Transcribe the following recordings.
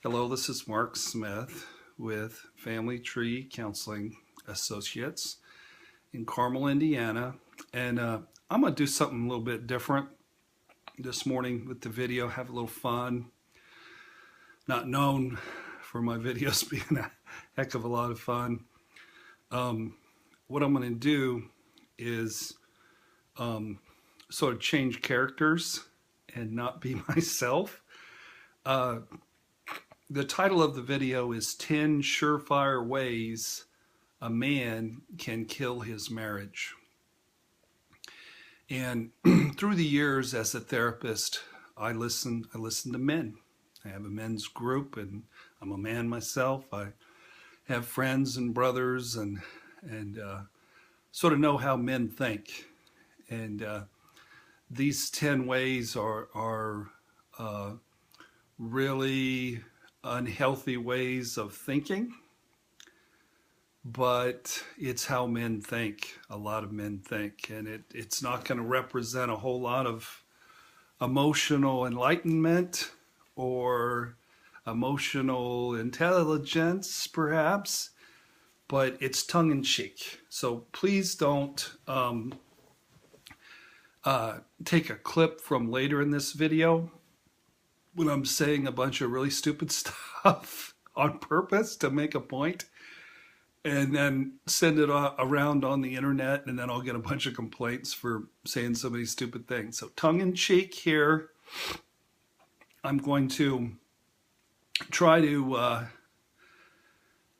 Hello, this is Mark Smith with Family Tree Counseling Associates in Carmel, Indiana. And I'm going to do something a little bit different this morning with the video, have a little fun. Not known for my videos being a heck of a lot of fun. What I'm going to do is sort of change characters and not be myself. The title of the video is 10 Surefire Ways a Man Can Kill His Marriage. And through the years as a therapist, I listen to men. I have a men's group and I'm a man myself. I have friends and brothers and sort of know how men think. And these 10 ways are really unhealthy ways of thinking, but it's how men think. A lot of men think, and it's not going to represent a whole lot of emotional enlightenment or emotional intelligence, perhaps, but it's tongue-in-cheek. So please don't take a clip from later in this video when I'm saying a bunch of really stupid stuff on purpose to make a point, and then send it around on the internet, and then I'll get a bunch of complaints for saying so many stupid things. So tongue-in-cheek here. I'm going to try to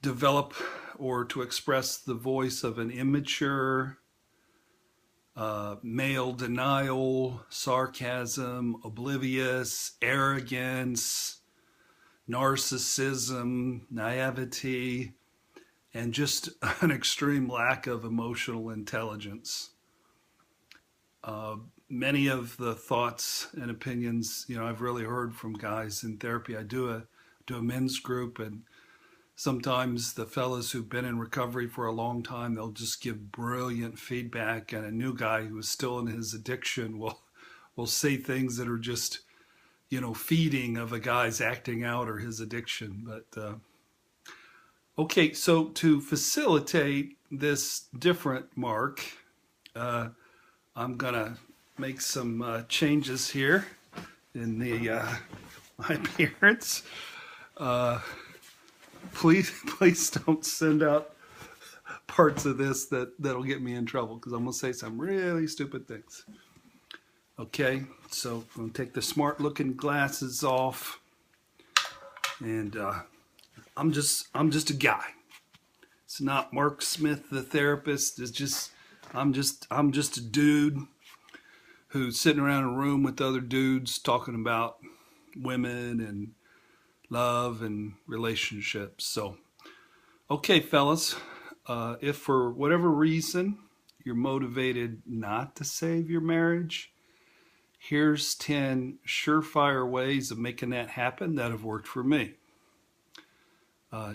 develop or to express the voice of an immature, male denial, sarcasm, oblivious, arrogance, narcissism, naivety, and just an extreme lack of emotional intelligence. Many of the thoughts and opinions, I've really heard from guys in therapy. I do a men's group, and sometimes the fellas who've been in recovery for a long time, they'll just give brilliant feedback, and a new guy who is still in his addiction will say things that are just, feeding of a guy's acting out or his addiction. But okay, so to facilitate this different Mark, I'm gonna make some changes here in my appearance. Please don't send out parts of this that'll get me in trouble, because I'm going to say some really stupid things. Okay, so I'm going to take the smart looking glasses off, and I'm just a guy. It's not Mark Smith the therapist. I'm just a dude who's sitting around a room with other dudes talking about women and love and relationships. So, okay, fellas, if for whatever reason you're motivated not to save your marriage, here's 10 surefire ways of making that happen that have worked for me.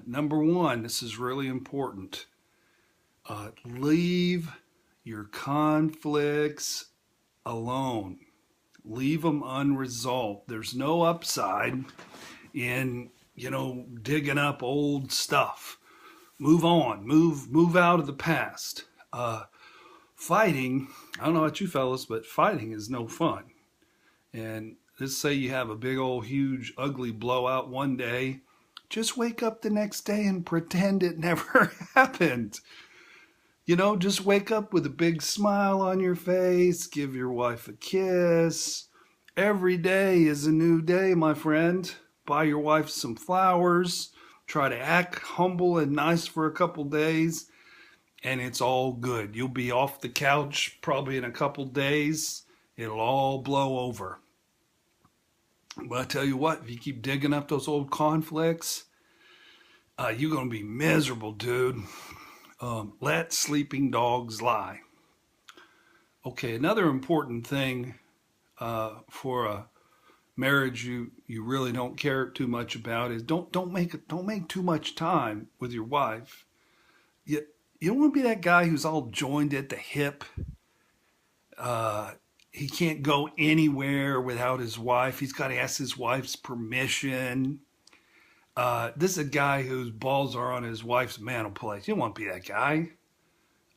Number one, this is really important. Leave your conflicts alone. Leave them unresolved. There's no upside in, digging up old stuff. Move on, move out of the past. Fighting, I don't know about you fellas, but fighting is no fun. And let's say you have a big old huge ugly blowout one day, just wake up the next day and pretend it never happened. Just wake up with a big smile on your face, give your wife a kiss. Every day is a new day, my friend. Buy your wife some flowers, try to act humble and nice for a couple days, and it's all good. You'll be off the couch probably in a couple days. It'll all blow over. But I tell you what, if you keep digging up those old conflicts, you're going to be miserable, dude. Let sleeping dogs lie. Okay, another important thing for a marriage you really don't care too much about is don't make too much time with your wife. You don't want to be that guy who's all joined at the hip. He can't go anywhere without his wife. He's got to ask his wife's permission. This is a guy whose balls are on his wife's mantelpiece. You don't want to be that guy.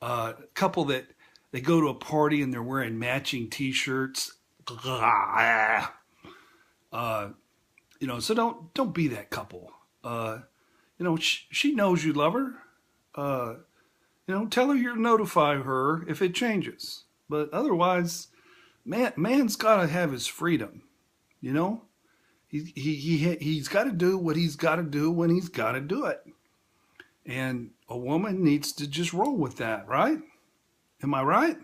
A couple that they go to a party and they're wearing matching T-shirts. So don't be that couple. She knows you love her. Tell her you'll notify her if it changes. But otherwise, man's got to have his freedom. You know, he's got to do what he's got to do when he's got to do it. And a woman needs to just roll with that, right? Am I right?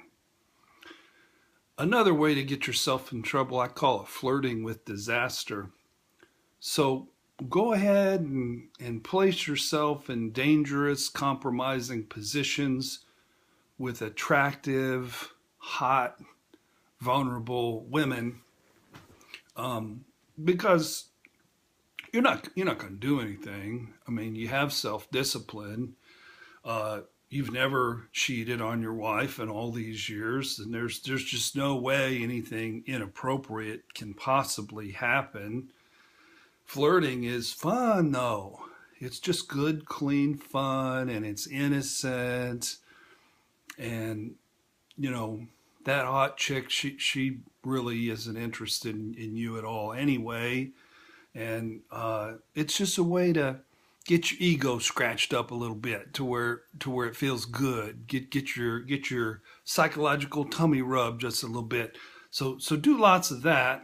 Another way to get yourself in trouble, I call it flirting with disaster. So go ahead and place yourself in dangerous, compromising positions with attractive, hot, vulnerable women, because you're not going to do anything. I mean, you have self-discipline. You've never cheated on your wife in all these years, and there's just no way anything inappropriate can possibly happen. Flirting is fun, though. It's just good, clean fun, and it's innocent. And, that hot chick, she really isn't interested in you at all anyway. And it's just a way to get your ego scratched up a little bit to where it feels good. Get your psychological tummy rub just a little bit. So do lots of that.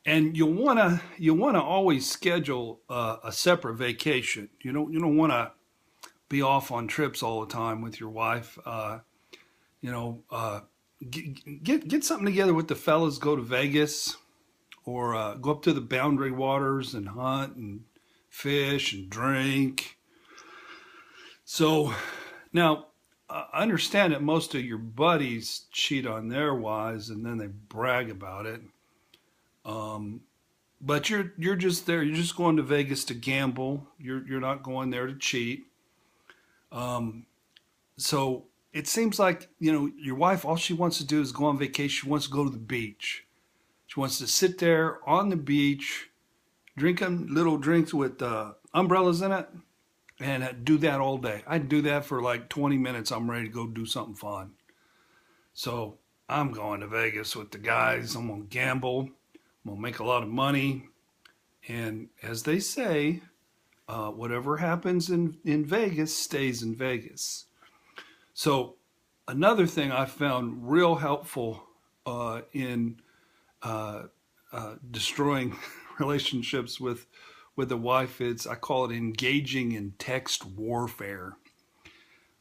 And you'll wanna always schedule a separate vacation. You don't want to be off on trips all the time with your wife. Get something together with the fellas. Go to Vegas or go up to the Boundary Waters and hunt and fish and drink. So now I understand that most of your buddies cheat on their wives and then they brag about it. But you're just there. You're just going to Vegas to gamble. You're not going there to cheat. So it seems like your wife, all she wants to do is go on vacation. She wants to go to the beach. She wants to sit there on the beach, drinking little drinks with umbrellas in it, and do that all day. I'd do that for like 20 minutes. I'm ready to go do something fun. So I'm going to Vegas with the guys. I'm going to gamble. I'm going to make a lot of money. And as they say, whatever happens in Vegas stays in Vegas. So another thing I found real helpful in destroying relationships with a wife is, I call it engaging in text warfare.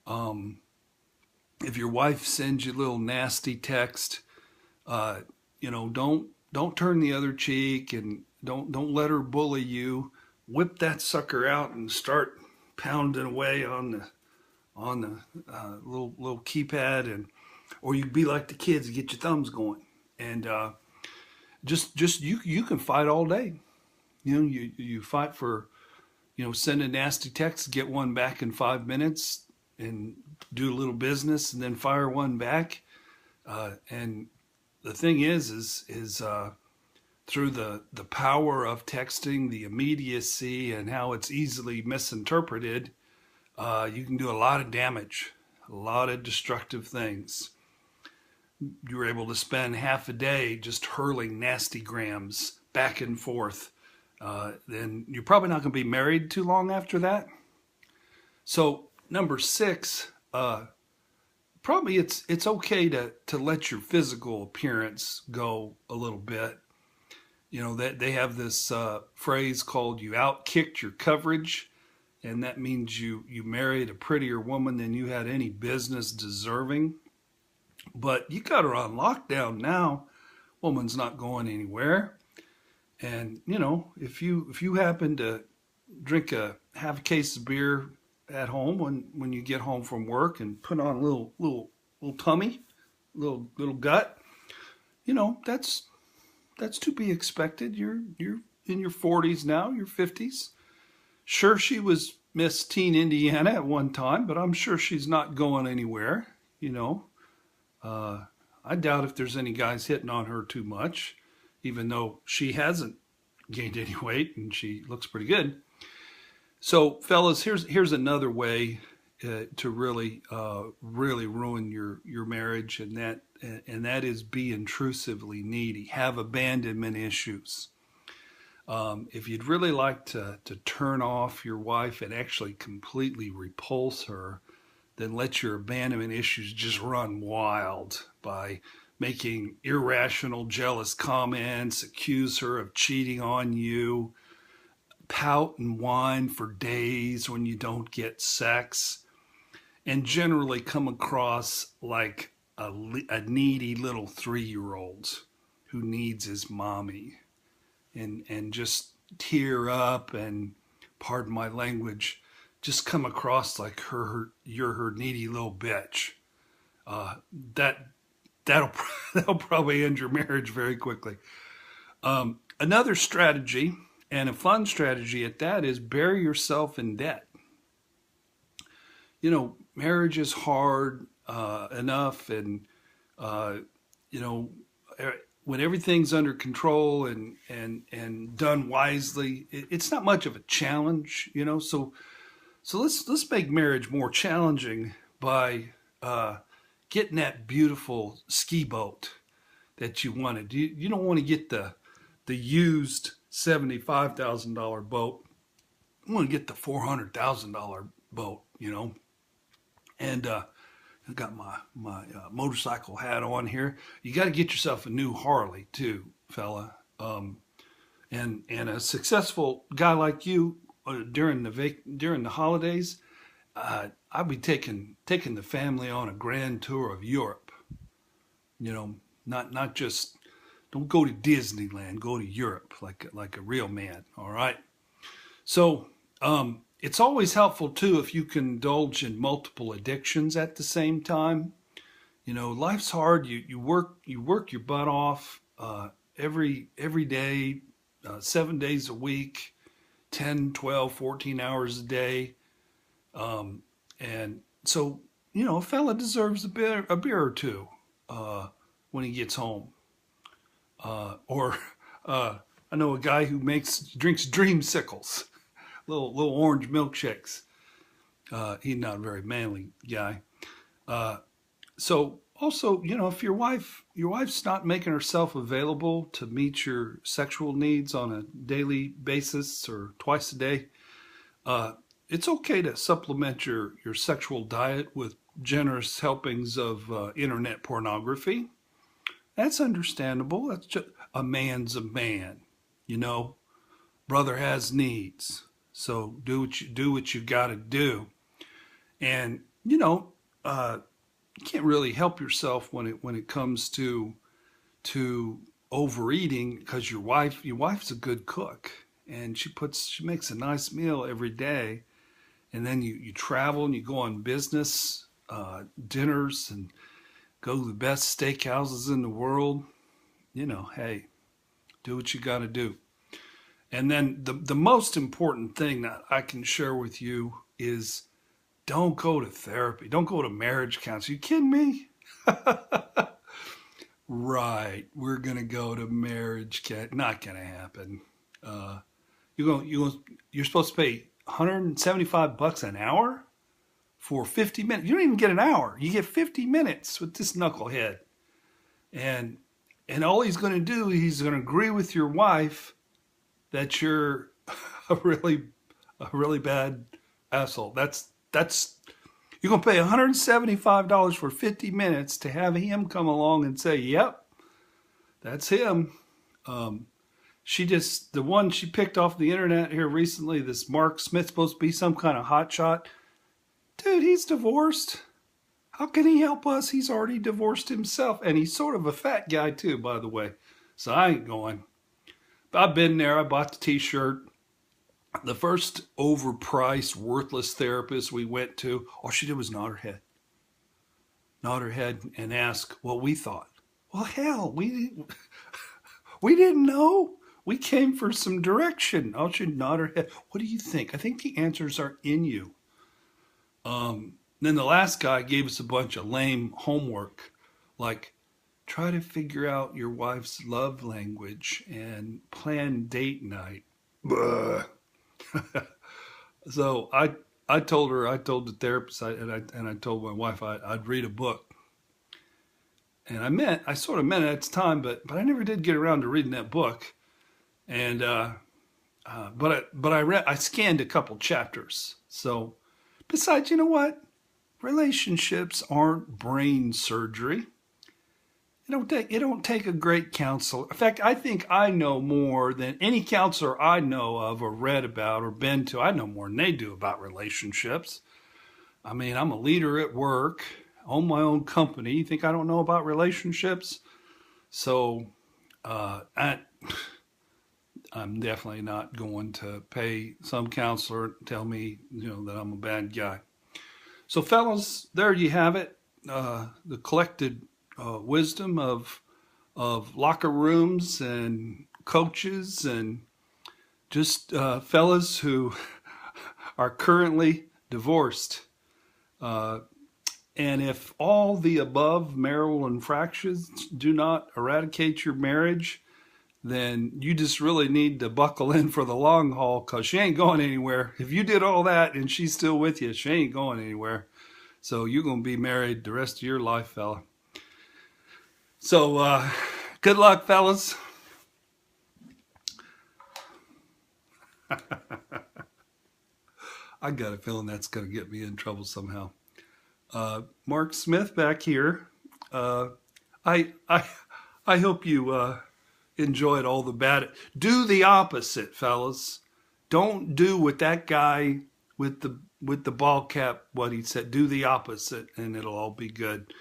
If your wife sends you a little nasty text, don't turn the other cheek and don't let her bully you. Whip that sucker out and start pounding away on the little keypad, or you be like the kids and get your thumbs going. And just you can fight all day. You fight for send a nasty text, get one back in 5 minutes, and do a little business, and then fire one back. And the thing is through the power of texting, the immediacy, and how it's easily misinterpreted, you can do a lot of damage, a lot of destructive things. You were able to spend half a day just hurling nasty grams back and forth. Then you're probably not going to be married too long after that. So number 6, probably it's okay to let your physical appearance go a little bit. That they have this phrase called "you outkicked your coverage," and that means you married a prettier woman than you had any business deserving. But you got her on lockdown now. Woman's not going anywhere. And if you happen to have a case of beer at home when you get home from work and put on a little tummy, little gut, that's to be expected. You're in your 40s now, your 50s. Sure, she was Miss Teen Indiana at one time, but I'm sure she's not going anywhere. I doubt if there's any guys hitting on her too much, even though she hasn't gained any weight, and she looks pretty good. So, fellas, here's another way to really ruin your marriage, and that is be intrusively needy, have abandonment issues. If you'd really like to turn off your wife and actually completely repulse her, then let your abandonment issues just run wild by making irrational, jealous comments, accuse her of cheating on you, pout and whine for days when you don't get sex, and generally come across like a needy little 3 year old who needs his mommy, and just tear up and, pardon my language, just come across like you're her needy little bitch. Uh, that that'll that'll probably end your marriage very quickly. Another strategy, and a fun strategy at that, is bury yourself in debt. Marriage is hard enough, and uh, you know, when everything's under control and done wisely, it's not much of a challenge. So let's make marriage more challenging by getting that beautiful ski boat that you wanted. You don't want to get the used $75,000 boat. You want to get the $400,000 boat. And I got my motorcycle hat on here. You got to get yourself a new Harley too, fella. And a successful guy like you during the holidays, I'd be taking the family on a grand tour of Europe. Not just, don't go to Disneyland, go to Europe like a real man. All right. So it's always helpful too if you can indulge in multiple addictions at the same time. Life's hard. You work your butt off every day, 7 days a week, 10, 12, 14 hours a day. And so, a fella deserves a beer or two when he gets home. Or I know a guy who drinks dreamsicles, little orange milkshakes. He's not a very manly guy. So also, if your wife's not making herself available to meet your sexual needs on a daily basis or twice a day, it's okay to supplement your sexual diet with generous helpings of internet pornography. That's understandable. That's just a man's a man, you know. Brother has needs, so do what you got to do. And you can't really help yourself when it comes to overeating, because your wife's a good cook, and she makes a nice meal every day, and then you travel and you go on business dinners and go to the best steakhouses in the world. Hey, do what you got to do. And then the most important thing that I can share with you is, don't go to therapy. Don't go to marriage counseling. You kidding me? Right. We're gonna go to marriage Not gonna happen. Uh, you're supposed to pay $175 an hour for 50 minutes. You don't even get an hour. You get 50 minutes with this knucklehead. And all he's gonna agree with your wife that you're a really bad asshole. That's You're gonna pay $175 for 50 minutes to have him come along and say, "Yep, that's him." Um, the one she picked off the internet here recently, this Mark Smith, supposed to be some kind of hotshot. Dude, he's divorced. How can he help us? He's already divorced himself, and he's sort of a fat guy too, by the way. So I ain't going. But I've been there. I bought the T-shirt. The first overpriced, worthless therapist we went to, all she did was nod her head, and ask what we thought. Well, hell, we didn't know. We came for some direction. All she nod her head. What do you think? I think the answers are in you. Then the last guy gave us a bunch of lame homework, like try to figure out your wife's love language and plan date night. So I told her, I told the therapist, and I told my wife I'd read a book. And I sort of meant it at the time, but I never did get around to reading that book. And I scanned a couple chapters. So besides, you know what? Relationships aren't brain surgery. It don't take a great counselor. In fact, I think I know more than any counselor I know of or read about or been to. I know more than they do about relationships. I mean, I'm a leader at work, own my own company. You think I don't know about relationships? So I'm definitely not going to pay some counselor to tell me, that I'm a bad guy. So, fellas, there you have it. The collected wisdom of locker rooms and coaches and just fellas who are currently divorced. And if all the above marital infractions do not eradicate your marriage, then you just really need to buckle in for the long haul, because she ain't going anywhere. If you did all that and she's still with you, she ain't going anywhere. So you're going to be married the rest of your life, fella. So good luck, fellas. I got a feeling that's going to get me in trouble somehow. Mark Smith back here. I hope you enjoyed all the bad. Do the opposite, fellas. Don't do what that guy with the ball cap, what he said. Do the opposite, and it'll all be good.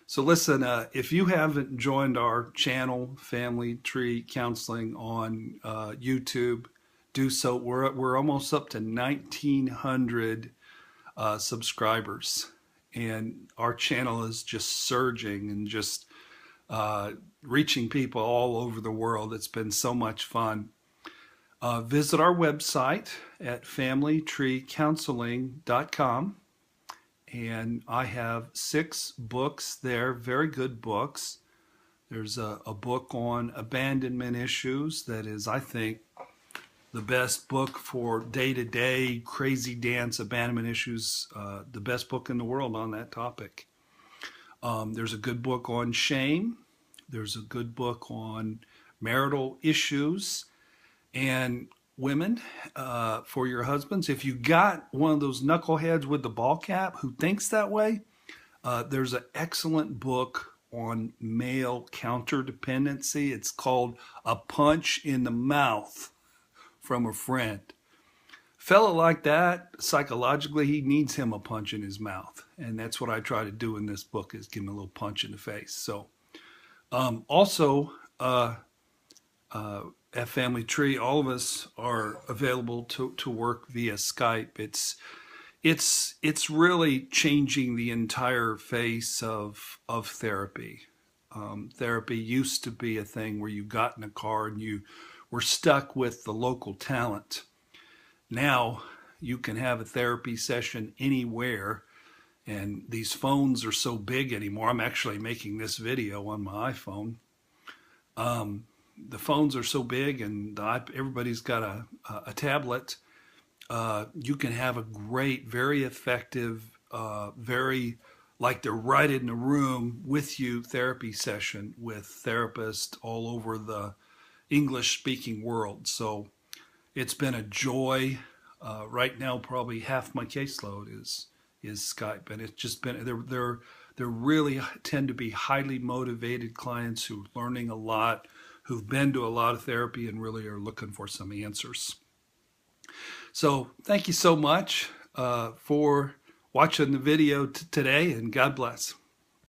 So listen, if you haven't joined our channel, Family Tree Counseling, on YouTube, do so. We're almost up to 1,900 subscribers, and our channel is just surging and just reaching people all over the world. It's been so much fun. Visit our website at familytreecounseling.com. And I have 6 books there, very good books. There's a book on abandonment issues that is, I think, the best book for day-to-day crazy dance abandonment issues, the best book in the world on that topic. There's a good book on shame. There's a good book on marital issues. And women, for your husbands, if you got one of those knuckleheads with the ball cap who thinks that way, there's an excellent book on male counterdependency. It's called A Punch in the Mouth from a Friend. Fella like that, psychologically, he needs him a punch in his mouth. And that's what I try to do in this book, is give him a little punch in the face. So also, at Family Tree, all of us are available to work via Skype. It's really changing the entire face of therapy. Therapy used to be a thing where you got in a car and you were stuck with the local talent. Now you can have a therapy session anywhere, and these phones are so big anymore. I'm actually making this video on my iPhone. The phones are so big, and everybody's got a tablet. You can have a great, very effective, very like they're right in the room with you therapy session with therapists all over the English-speaking world. So it's been a joy. Right now, probably half my caseload is Skype, and it's just been they're really tend to be highly motivated clients who are learning a lot, who've been to a lot of therapy and really are looking for some answers. So thank you so much for watching the video today, and God bless.